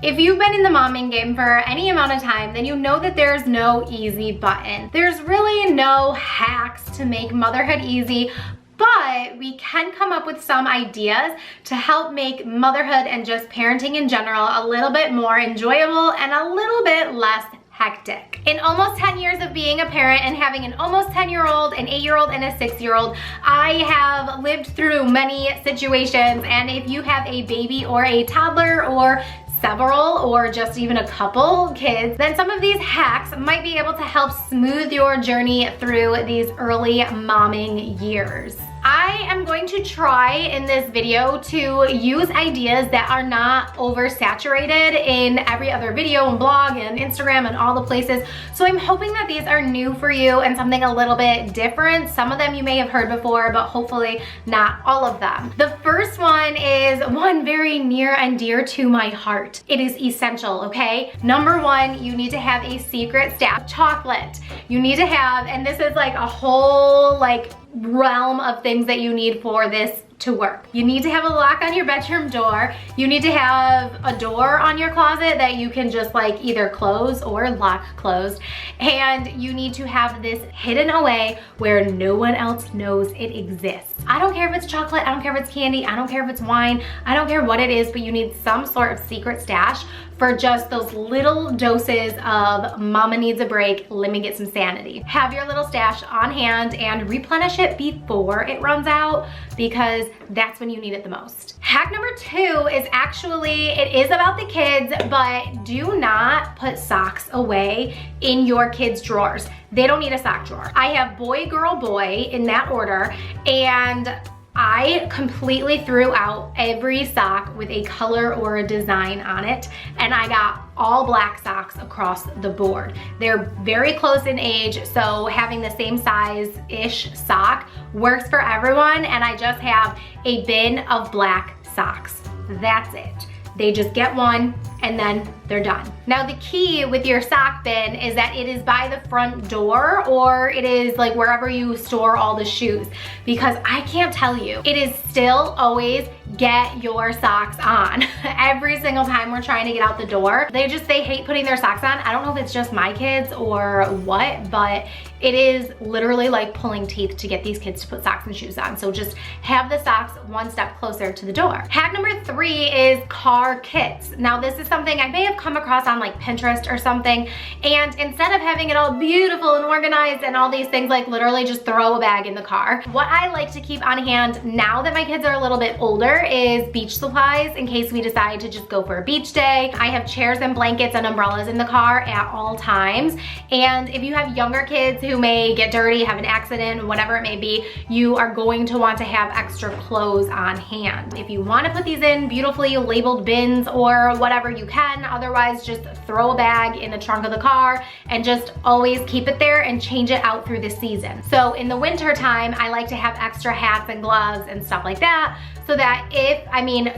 If you've been in the momming game for any amount of time, then you know that there's no easy button. There's really no hacks to make motherhood easy, but we can come up with some ideas to help make motherhood and just parenting in general a little bit more enjoyable and a little bit less hectic. In almost 10 years of being a parent and having an almost 10-year-old, an 8-year-old, and a 6-year-old, I have lived through many situations, and if you have a baby or a toddler or several or just even a couple kids, then some of these hacks might be able to help smooth your journey through these early momming years. I am going to try in this video to use ideas that are not oversaturated in every other video and blog and Instagram and all the places. So I'm hoping that these are new for you and something a little bit different. Some of them you may have heard before, but hopefully not all of them. The first one is one very near and dear to my heart. It is essential, okay? Number one, you need to have a secret stash of chocolate. You need to have, and this is like a whole realm of things that you need for this to work. You need to have a lock on your bedroom door. You need to have a door on your closet that you can just either close or lock closed. And you need to have this hidden away where no one else knows it exists. I don't care if it's chocolate, I don't care if it's candy, I don't care if it's wine, I don't care what it is, but you need some sort of secret stash for just those little doses of mama needs a break, let me get some sanity. Have your little stash on hand and replenish it before it runs out, because that's when you need it the most. Hack number two is actually, it is about the kids, but do not put socks away in your kids' drawers. They don't need a sock drawer. I have boy, girl, boy in that order, and I completely threw out every sock with a color or a design on it, and I got all black socks across the board. They're very close in age, so having the same size-ish sock works for everyone, and I just have a bin of black socks. That's it. They just get one and then they're done. Now the key with your sock bin is that it is by the front door, or it is wherever you store all the shoes, because I can't tell you, it is still always get your socks on. Every single time we're trying to get out the door, they hate putting their socks on. I don't know if it's just my kids or what, but it is literally like pulling teeth to get these kids to put socks and shoes on. So just have the socks one step closer to the door. Hack number three is car kits. Now this is something I may have come across on Pinterest or something, and instead of having it all beautiful and organized and all these things, literally just throw a bag in the car. What I like to keep on hand now that my kids are a little bit older is beach supplies in case we decide to just go for a beach day. I have chairs and blankets and umbrellas in the car at all times, and if you have younger kids who may get dirty, have an accident, whatever it may be, you are going to want to have extra clothes on hand. If you want to put these in beautifully labeled bins or whatever, you can. Otherwise, just throw a bag in the trunk of the car and just always keep it there and change it out through the season. So in the winter time, I like to have extra hats and gloves and stuff like that, so that if,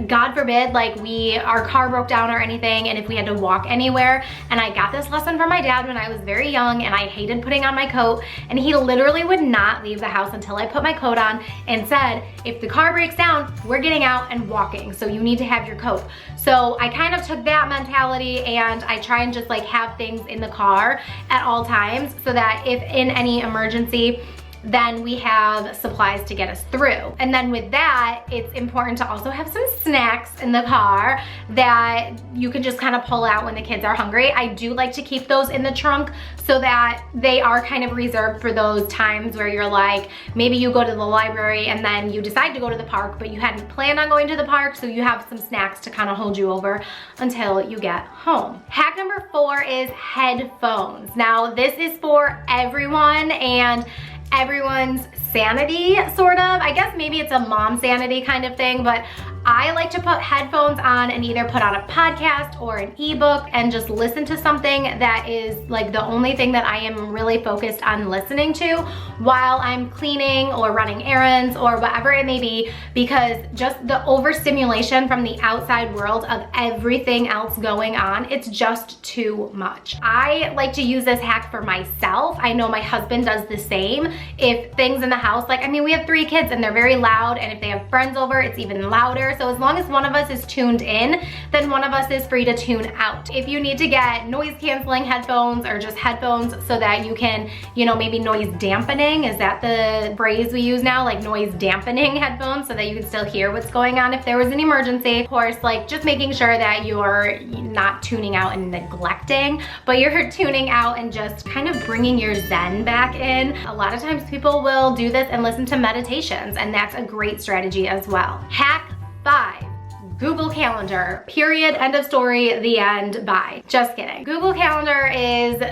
God forbid, our car broke down or anything, and if we had to walk anywhere, and I got this lesson from my dad when I was very young and I hated putting on my coat, and he literally would not leave the house until I put my coat on and said, if the car breaks down, we're getting out and walking, so you need to have your coat. So I kind of took that mentality, and I try and just have things in the car at all times, so that if in any emergency, then we have supplies to get us through. And then with that, it's important to also have some snacks in the car that you can just kind of pull out when the kids are hungry. I do like to keep those in the trunk so that they are kind of reserved for those times where you're maybe you go to the library and then you decide to go to the park, but you hadn't planned on going to the park, so you have some snacks to kind of hold you over until you get home. Hack number four is headphones. Now this is for everyone and everyone's sanity, sort of. I guess maybe it's a mom sanity kind of thing, but I like to put headphones on and either put on a podcast or an ebook and just listen to something that is the only thing that I am really focused on listening to while I'm cleaning or running errands or whatever it may be, because just the overstimulation from the outside world of everything else going on, it's just too much. I like to use this hack for myself. I know my husband does the same. If things in the house, we have 3 kids and they're very loud, and if they have friends over, it's even louder. So as long as one of us is tuned in, then one of us is free to tune out. If you need to get noise canceling headphones or just headphones so that you can, you know, maybe noise dampening, is that the phrase we use now? Like noise dampening headphones so that you can still hear what's going on if there was an emergency. Of course, like just making sure that you're not tuning out and neglecting, but you're tuning out and just kind of bringing your zen back in. A lot of times people will do this and listen to meditations, and that's a great strategy as well. Hack 5. Google Calendar, period, end of story, the end, bye. Just kidding. Google Calendar is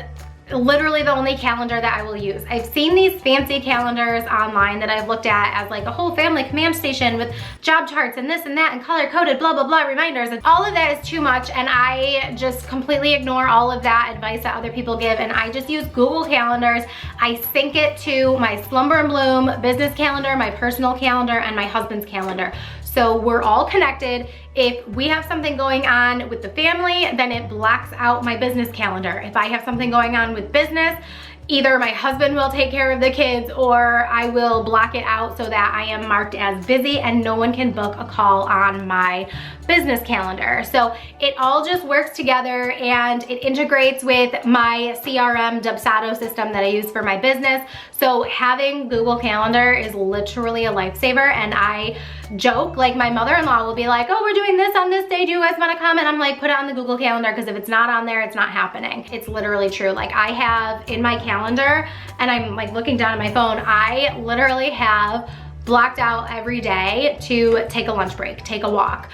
literally the only calendar that I will use. I've seen these fancy calendars online that I've looked at as like a whole family command station with job charts and this and that and color coded blah blah blah reminders, and all of that is too much, and I just completely ignore all of that advice that other people give, and I just use Google Calendars. I sync it to my Slumber and Bloom business calendar, my personal calendar, and my husband's calendar. So we're all connected. If we have something going on with the family, then it blocks out my business calendar. If I have something going on with business, either my husband will take care of the kids or I will block it out so that I am marked as busy and no one can book a call on my business calendar. So it all just works together and it integrates with my CRM Dubsado system that I use for my business. So having Google Calendar is literally a lifesaver, and I joke, like my mother-in-law will be like, oh, we're doing this on this day, do you guys want to come? And I'm like, put it on the Google Calendar, because if it's not on there, it's not happening. It's literally true. Like I have in my calendar, and I'm like looking down at my phone, I literally have blocked out every day to take a lunch break, take a walk,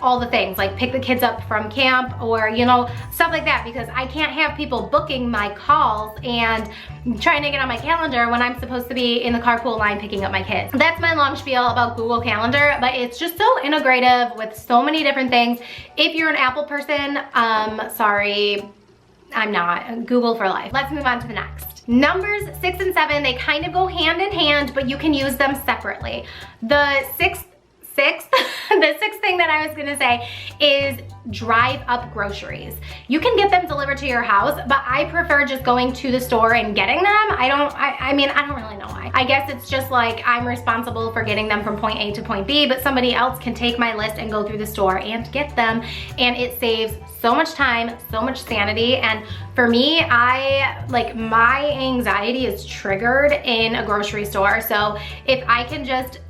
all the things, like pick the kids up from camp or, you know, stuff like that, because I can't have people booking my calls and trying to get on my calendar when I'm supposed to be in the carpool line picking up my kids. That's my long spiel about Google Calendar, but it's just so integrative with so many different things. If you're an Apple person, sorry, I'm not. Google for life. Let's move on to the next. Numbers 6 and 7, they kind of go hand in hand, but you can use them separately. The sixth thing that I was gonna say is drive up groceries. You can get them delivered to your house, but I prefer just going to the store and getting them. I mean, I don't really know why. I guess it's just like I'm responsible for getting them from point A to point B, but somebody else can take my list and go through the store and get them, and it saves so much time, so much sanity. And for me, my anxiety is triggered in a grocery store. So if I can just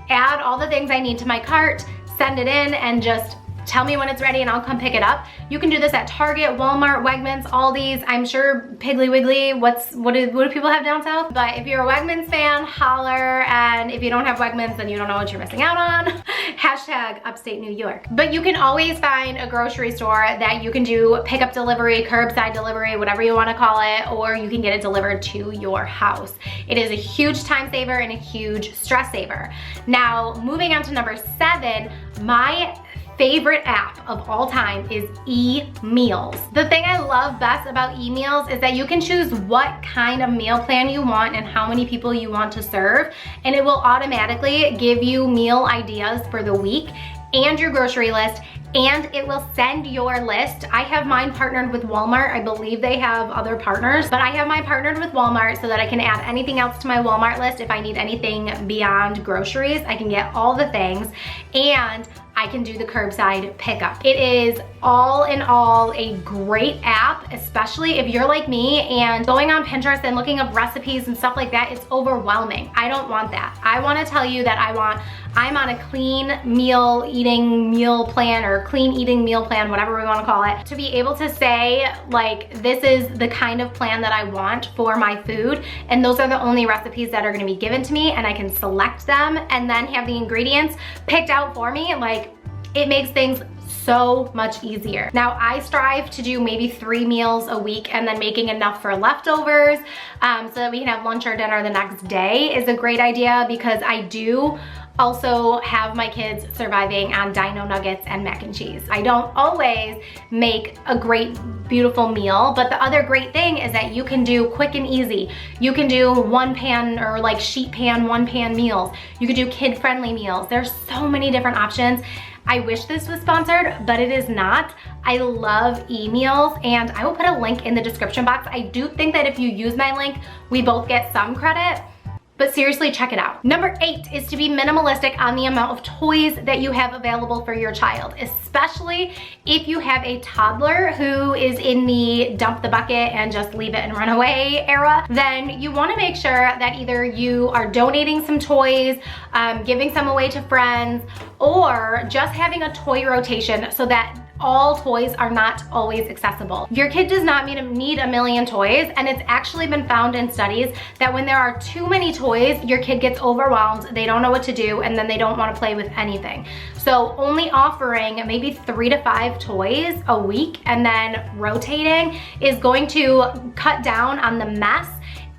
add all the things I need to my cart, send it in, and just tell me when it's ready and I'll come pick it up. You can do this at Target, Walmart, Wegmans, Aldi's, I'm sure Piggly Wiggly. What do people have down south? But if you're a Wegmans fan, holler, and if you don't have Wegmans, then you don't know what you're missing out on. Hashtag upstate New York. But you can always find a grocery store that you can do pickup delivery, curbside delivery, whatever you want to call it, or you can get it delivered to your house. It is a huge time saver and a huge stress saver. Now, moving on to number 7, my favorite app of all time is EMeals. The thing I love best about EMeals is that you can choose what kind of meal plan you want and how many people you want to serve, and it will automatically give you meal ideas for the week and your grocery list, and it will send your list. I have mine partnered with Walmart. I believe they have other partners, but I have mine partnered with Walmart so that I can add anything else to my Walmart list. If I need anything beyond groceries, I can get all the things, and I can do the curbside pickup. It is all in all a great app, especially if you're like me and going on Pinterest and looking up recipes and stuff like that. It's overwhelming. I don't want that. I want to tell you that I'm on a clean eating meal plan, or clean eating meal plan, whatever we want to call it, to be able to say, like, this is the kind of plan that I want for my food, and those are the only recipes that are going to be given to me, and I can select them and then have the ingredients picked out for me. Like, it makes things so much easier. Now, I strive to do maybe 3 meals a week, and then making enough for leftovers so that we can have lunch or dinner the next day is a great idea, because I do also have my kids surviving on Dino Nuggets and mac and cheese. I don't always make a great, beautiful meal, but the other great thing is that you can do quick and easy. You can do one pan, or like sheet pan, one pan meals. You can do kid-friendly meals. There's so many different options. I wish this was sponsored, but it is not. I love EMeals, and I will put a link in the description box. I do think that if you use my link, we both get some credit. But seriously, check it out. Number 8 is to be minimalistic on the amount of toys that you have available for your child, especially if you have a toddler who is in the dump the bucket and just leave it and run away era. Then you want to make sure that either you are donating some toys, giving some away to friends, or just having a toy rotation so that all toys are not always accessible. Your kid does not need a million toys, and it's actually been found in studies that when there are too many toys, your kid gets overwhelmed, they don't know what to do, and then they don't want to play with anything. So only offering maybe 3 to 5 toys a week and then rotating is going to cut down on the mess,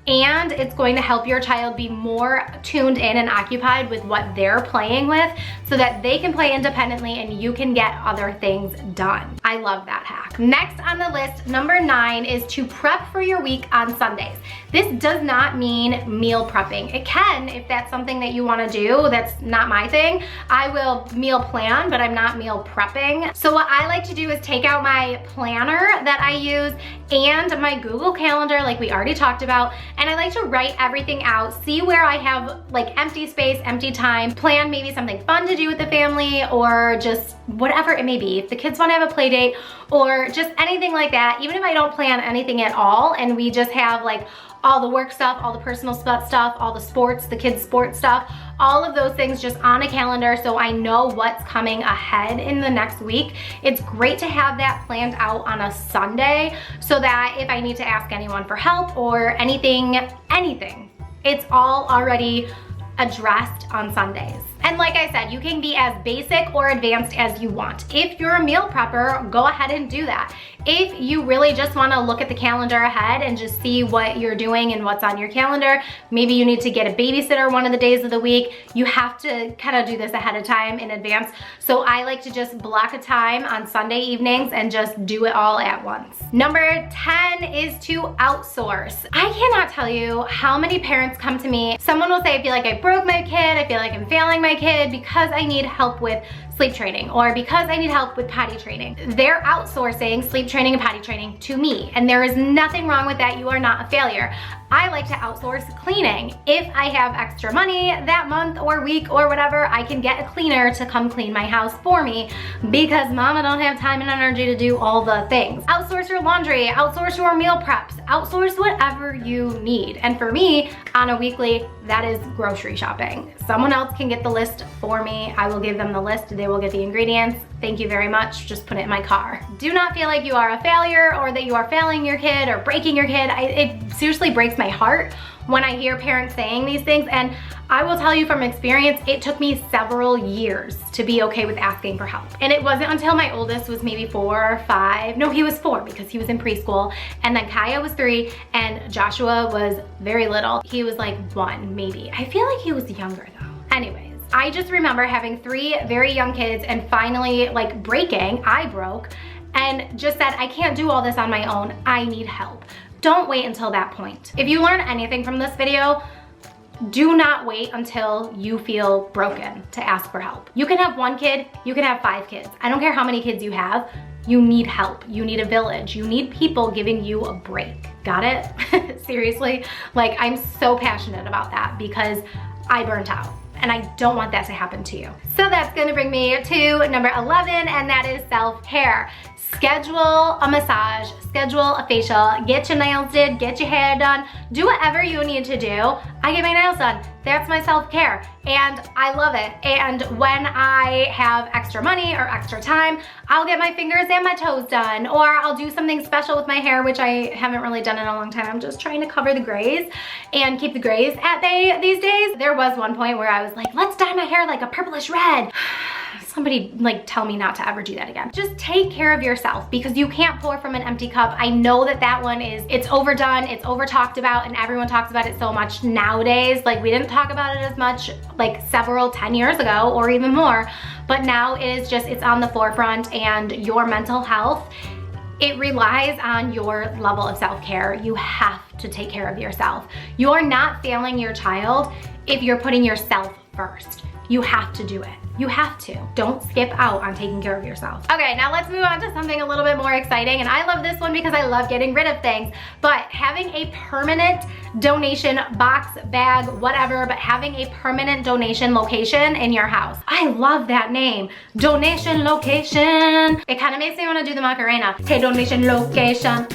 and it's going to help your child be more tuned in and occupied with what they're playing with so that they can play independently and you can get other things done. I love that hack. Next on the list, number 9, is to prep for your week on Sundays. This does not mean meal prepping. It can if that's something that you want to do. That's not my thing. I will meal plan, but I'm not meal prepping. So what I like to do is take out my planner that I use and my Google Calendar, like we already talked about, and I like to write everything out, see where I have like empty space, empty time, plan maybe something fun to do with the family, or just whatever it may be. If the kids want to have a play date or just anything like that, even if I don't plan anything at all and we just have like all the work stuff, all the personal stuff, all the sports, the kids' sports stuff, all of those things just on a calendar so I know what's coming ahead in the next week. It's great to have that planned out on a Sunday so that if I need to ask anyone for help or anything, it's all already addressed on Sundays. And like I said, you can be as basic or advanced as you want. If you're a meal prepper, go ahead and do that. If you really just want to look at the calendar ahead and just see what you're doing and what's on your calendar, maybe you need to get a babysitter one of the days of the week, you have to kind of do this ahead of time in advance. So I like to just block a time on Sunday evenings and just do it all at once. Number 10 is to outsource. I cannot tell you how many parents come to me. Someone will say, I feel like I broke my kid, I feel like I'm failing my kid because I need help with sleep training or because I need help with potty training. They're outsourcing sleep training and potty training to me, and there is nothing wrong with that. You are not a failure. I like to outsource cleaning. If I have extra money that month or week or whatever, I can get a cleaner to come clean my house for me because mama don't have time and energy to do all the things. Outsource your laundry, outsource your meal preps, outsource whatever you need. And for me, on a weekly, that is grocery shopping. Someone else can get the list for me. I will give them the list. They will get the ingredients. Thank you very much. Just put it in my car. Do not feel like you are a failure or that you are failing your kid or breaking your kid. It seriously breaks my heart when I hear parents saying these things, and I will tell you from experience, it took me several years to be okay with asking for help. And it wasn't until my oldest was maybe 4 or 5, no, he was 4 because he was in preschool, and then Kaya was 3, and Joshua was very little. He was like 1 maybe. I feel like he was younger though. Anyways, I just remember having 3 very young kids and finally like breaking, I broke, and just said, I can't do all this on my own, I need help. Don't wait until that point. If you learn anything from this video, do not wait until you feel broken to ask for help. You can have 1 kid, you can have 5 kids. I don't care how many kids you have, you need help. You need a village. You need people giving you a break. Got it? Seriously, like I'm so passionate about that because I burnt out. And I don't want that to happen to you. So that's gonna bring me to number 11, and that is self-care. Schedule a massage, schedule a facial, get your nails did, get your hair done, do whatever you need to do. I get my nails done. That's my self-care, and I love it. And when I have extra money or extra time, I'll get my fingers and my toes done, or I'll do something special with my hair, which I haven't really done in a long time. I'm just trying to cover the grays and keep the grays at bay these days. There was one point where I was like, let's dye my hair like a purplish red. Somebody like tell me not to ever do that again. Just take care of yourself because you can't pour from an empty cup. I know that that one is, it's overdone, it's over talked about, and everyone talks about it so much nowadays. Like we didn't talk about it as much like 10 years ago or even more, but now it is just, it's on the forefront, and your mental health, it relies on your level of self-care. You have to take care of yourself. You are not failing your child if you're putting yourself first. You have to do it. You have to. Don't skip out on taking care of yourself. Okay, now let's move on to something a little bit more exciting. And I love this one because I love getting rid of things. But having a permanent donation box, bag, whatever, but having a permanent donation location in your house. I love that name. Donation location. It kind of makes me want to do the Macarena. Hey, donation location.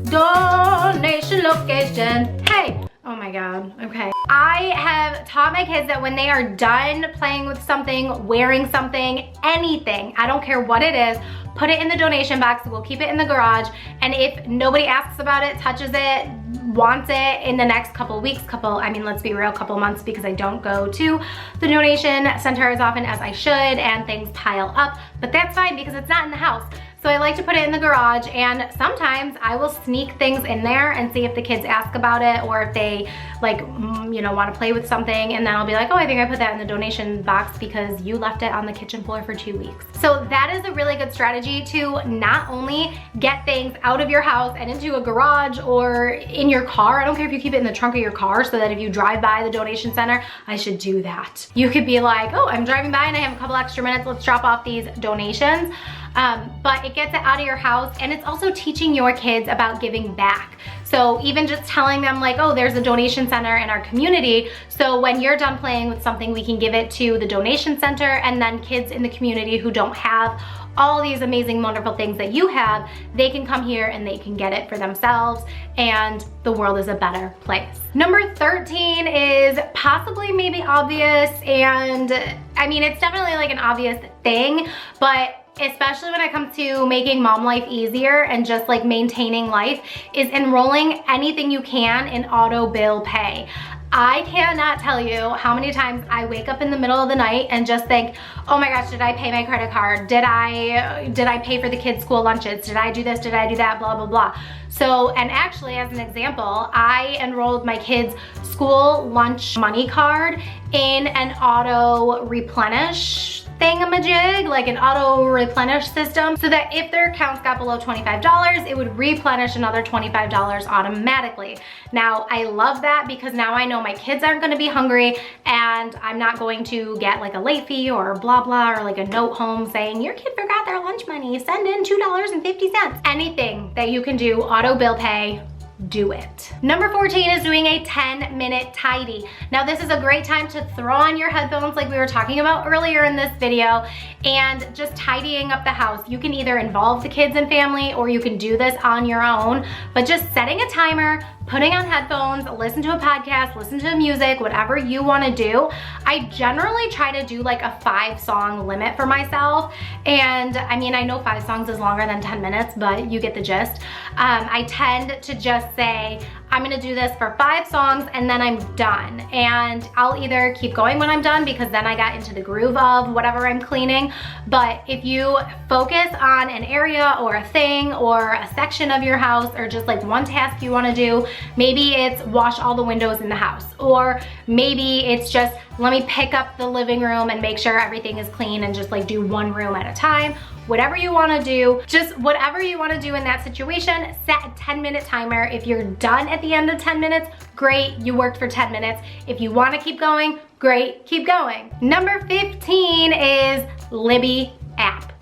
Donation location. Hey. Oh my God, okay. I have taught my kids that when they are done playing with something, wearing something, anything, I don't care what it is, put it in the donation box. We'll keep it in the garage. And if nobody asks about it, touches it, wants it in the next couple weeks, let's be real, couple months, because I don't go to the donation center as often as I should and things pile up, but that's fine because it's not in the house. So I like to put it in the garage, and sometimes I will sneak things in there and see if the kids ask about it, or if they want to play with something, and then I'll be like, oh, I think I put that in the donation box because you left it on the kitchen floor for 2 weeks. So that is a really good strategy to not only get things out of your house and into a garage or in your car. I don't care if you keep it in the trunk of your car so that if you drive by the donation center, I should do that. You could be like, oh, I'm driving by and I have a couple extra minutes, let's drop off these donations. But it gets it out of your house, and it's also teaching your kids about giving back. So even just telling them like, oh, there's a donation center in our community, so when you're done playing with something, we can give it to the donation center, and then kids in the community who don't have all these amazing, wonderful things that you have, they can come here and they can get it for themselves, and the world is a better place. Number 13 is possibly maybe obvious, and I mean, it's definitely like an obvious thing, but especially when it comes to making mom life easier and just like maintaining life, is enrolling anything you can in auto bill pay. I cannot tell you how many times I wake up in the middle of the night and just think, oh my gosh, did I pay my credit card? Did I pay for the kids' school lunches? Did I do this? Did I do that? Blah, blah, blah. So, and actually as an example, I enrolled my kids' school lunch money card in an auto replenish thingamajig, like an auto replenish system, so that if their accounts got below $25, it would replenish another $25 automatically. Now, I love that because now I know my kids aren't gonna be hungry, and I'm not going to get like a late fee or blah blah, or like a note home saying your kid forgot their lunch money, send in $2.50. Anything that you can do auto bill pay, do it. Number 14 is doing a 10-minute tidy. Now this is a great time to throw on your headphones like we were talking about earlier in this video and just tidying up the house. You can either involve the kids and family, or you can do this on your own, but just setting a timer, putting on headphones, listen to a podcast, listen to music, whatever you want to do. I generally try to do like a 5-song limit for myself. And I mean, I know 5 songs is longer than 10 minutes, but you get the gist. I tend to just say, I'm gonna do this for 5 songs and then I'm done. And I'll either keep going when I'm done because then I got into the groove of whatever I'm cleaning. But if you focus on an area or a thing or a section of your house, or just like one task you wanna do, maybe it's wash all the windows in the house, or maybe it's just let me pick up the living room and make sure everything is clean and just like do one room at a time. Whatever you wanna do, just whatever you wanna do in that situation, set a 10-minute timer. If you're done at the end of 10 minutes, great, you worked for 10 minutes. If you wanna keep going, great, keep going. Number 15 is Libby App.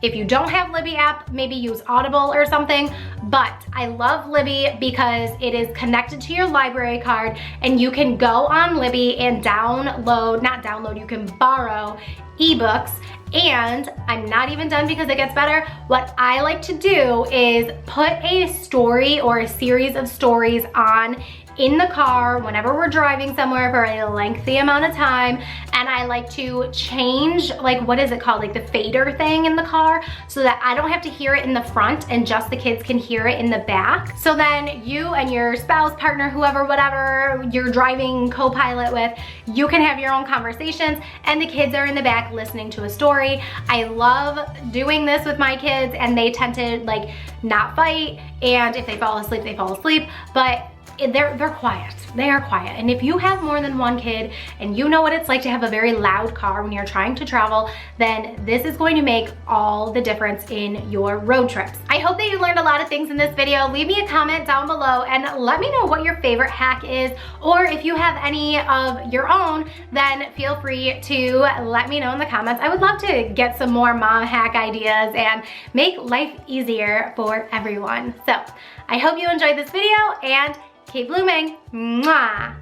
If you don't have Libby App, maybe use Audible or something, but I love Libby because it is connected to your library card, and you can go on Libby and you can borrow ebooks. And I'm not even done because it gets better. What I like to do is put a story or a series of stories on in the car whenever we're driving somewhere for a lengthy amount of time, and I like to change, like, what is it called, like the fader thing in the car, so that I don't have to hear it in the front and just the kids can hear it in the back. So then you and your spouse, partner, whoever, whatever you're driving co-pilot with, you can have your own conversations and the kids are in the back listening to a story. I love doing this with my kids, and they tend to like not fight, and if they fall asleep, they fall asleep, but they're quiet. They are quiet. And if you have more than one kid and you know what it's like to have a very loud car when you're trying to travel, then this is going to make all the difference in your road trips. I hope that you learned a lot of things in this video. Leave me a comment down below and let me know what your favorite hack is, or if you have any of your own, then feel free to let me know in the comments. I would love to get some more mom hack ideas and make life easier for everyone. So I hope you enjoyed this video and keep blooming. Mwah.